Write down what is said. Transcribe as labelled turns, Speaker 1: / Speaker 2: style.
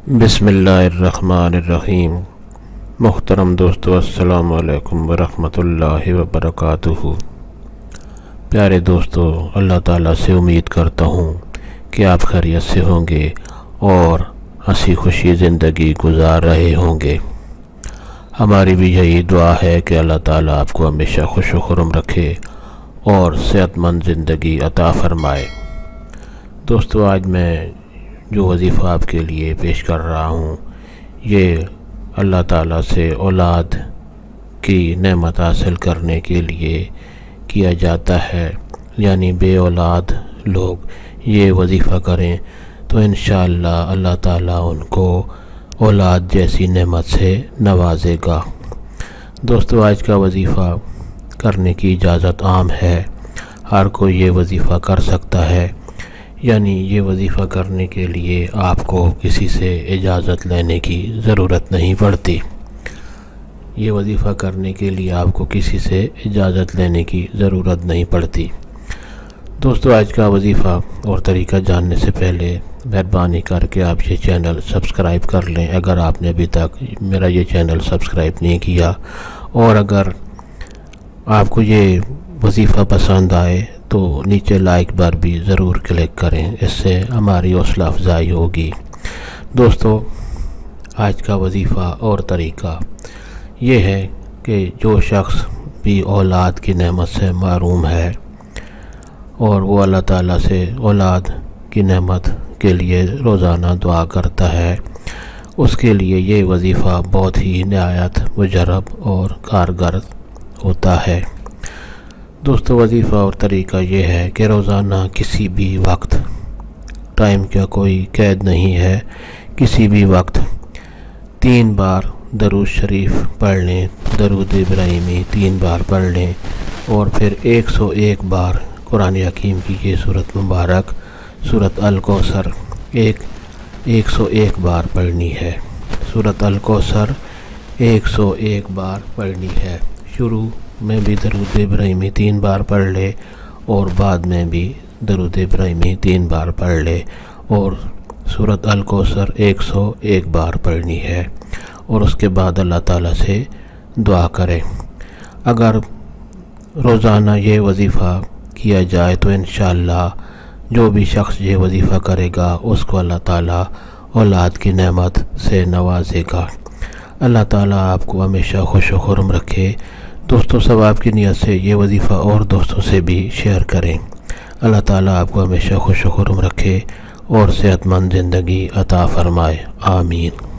Speaker 1: بسم اللہ الرحمن الرحیم۔ محترم دوستو، السلام علیکم ورحمۃ اللہ وبرکاتہ۔ پیارے دوستو، اللہ تعالیٰ سے امید کرتا ہوں کہ آپ خیریت سے ہوں گے اور ہنسی خوشی زندگی گزار رہے ہوں گے۔ ہماری بھی یہی دعا ہے کہ اللہ تعالیٰ آپ کو ہمیشہ خوش و خرم رکھے اور صحت مند زندگی عطا فرمائے۔ دوستو، آج میں جو وظیفہ آپ کے لیے پیش کر رہا ہوں، یہ اللہ تعالیٰ سے اولاد کی نعمت حاصل کرنے کے لیے کیا جاتا ہے، یعنی بے اولاد لوگ یہ وظیفہ کریں تو انشاءاللہ اللہ تعالیٰ ان کو اولاد جیسی نعمت سے نوازے گا۔ دوستو، آج کا وظیفہ کرنے کی اجازت عام ہے، ہر کوئی یہ وظیفہ کر سکتا ہے، یعنی یہ وظیفہ کرنے کے لیے آپ کو کسی سے اجازت لینے کی ضرورت نہیں پڑتی۔ یہ وظیفہ کرنے کے لیے آپ کو کسی سے اجازت لینے کی ضرورت نہیں پڑتی۔ دوستو، آج کا وظیفہ اور طریقہ جاننے سے پہلے مہربانی کر کے آپ یہ چینل سبسکرائب کر لیں اگر آپ نے ابھی تک میرا یہ چینل سبسکرائب نہیں کیا، اور اگر آپ کو یہ وظیفہ پسند آئے تو نیچے لائک پر بھی ضرور کلک کریں، اس سے ہماری حوصلہ افزائی ہوگی۔ دوستو، آج کا وظیفہ اور طریقہ یہ ہے کہ جو شخص بھی اولاد کی نعمت سے محروم ہے اور وہ اللہ تعالیٰ سے اولاد کی نعمت کے لیے روزانہ دعا کرتا ہے، اس کے لیے یہ وظیفہ بہت ہی نہایت مجرب اور کارگر ہوتا ہے۔ دوستو، وظیفہ اور طریقہ یہ ہے کہ روزانہ کسی بھی وقت، ٹائم کا کوئی قید نہیں ہے، کسی بھی وقت 3 بار درود شریف پڑھ لیں، درود ابراہیمی 3 بار پڑھ لیں، اور پھر 101 بار قرآن حکیم کی یہ سورت مبارک سورت الکوثر 101 بار پڑھنی ہے۔ سورت الکوثر 101 بار پڑھنی ہے۔ شروع میں بھی درود ابراہیمی 3 بار پڑھ لے اور بعد میں بھی درود ابراہیمی 3 بار پڑھ لے، اور سورت الکوثر 101 بار پڑھنی ہے، اور اس کے بعد اللہ تعالیٰ سے دعا کریں۔ اگر روزانہ یہ وظیفہ کیا جائے تو انشاءاللہ جو بھی شخص یہ وظیفہ کرے گا اس کو اللہ تعالیٰ اولاد کی نعمت سے نوازے گا۔ اللہ تعالیٰ آپ کو ہمیشہ خوش و خرم رکھے۔ دوستو، ثواب کی نیت سے یہ وظیفہ اور دوستوں سے بھی شیئر کریں۔ اللہ تعالیٰ آپ کو ہمیشہ خوش و خرم رکھے اور صحت مند زندگی عطا فرمائے۔ آمین۔